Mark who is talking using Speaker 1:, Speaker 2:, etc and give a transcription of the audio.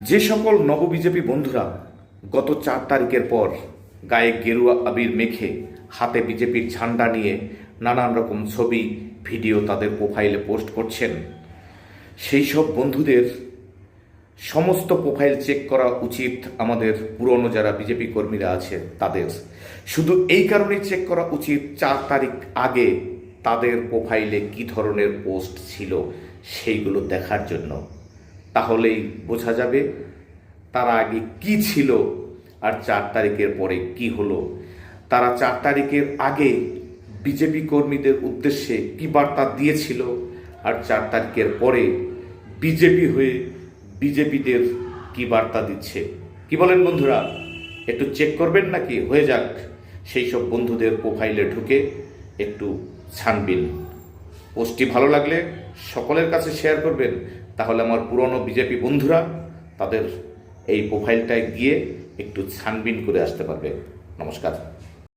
Speaker 1: যে সকল নব বিজেপি বন্ধুরা গত 4 তারিখের পর গায়ে গেরুয়া আবির মেখে হাতে বিজেপির ঝান্ডা নিয়ে নানান রকম ছবি ভিডিও তাদের প্রোফাইলে পোস্ট করছেন, সেই সব বন্ধুদের সমস্ত প্রোফাইল চেক করা উচিত। আমাদের পুরনো যারা বিজেপি কর্মীরা আছে তাদের শুধু এই কারণেই চেক করা উচিত, 4 তারিখ আগে তাদের প্রোফাইলে কী ধরনের পোস্ট ছিল সেইগুলো দেখার জন্য। তাহলেই বোঝা যাবে তারা আগে কি ছিল আর 4 তারিখের পরে কি হলো। তারা 4 তারিখের আগে বিজেপি কর্মীদের উদ্দেশ্যে কি বার্তা দিয়েছিল আর 4 তারিখের পরে বিজেপি হয়ে বিজেপিদের কি বার্তা দিচ্ছে। কি বলেন বন্ধুরা? একটু চেক করবেন নাকি? হয়ে যাক, সেই সব বন্ধুদের প্রোফাইলে ঢুকে একটু ছানবিন। পোস্টটি ভালো লাগলে সকলের কাছে শেয়ার করবেন, তাহলে আমার পুরনো বিজেপি বন্ধুরা তাদের এই প্রোফাইলটায় গিয়ে একটু ছানবিন করে আসতে পারবে। নমস্কার।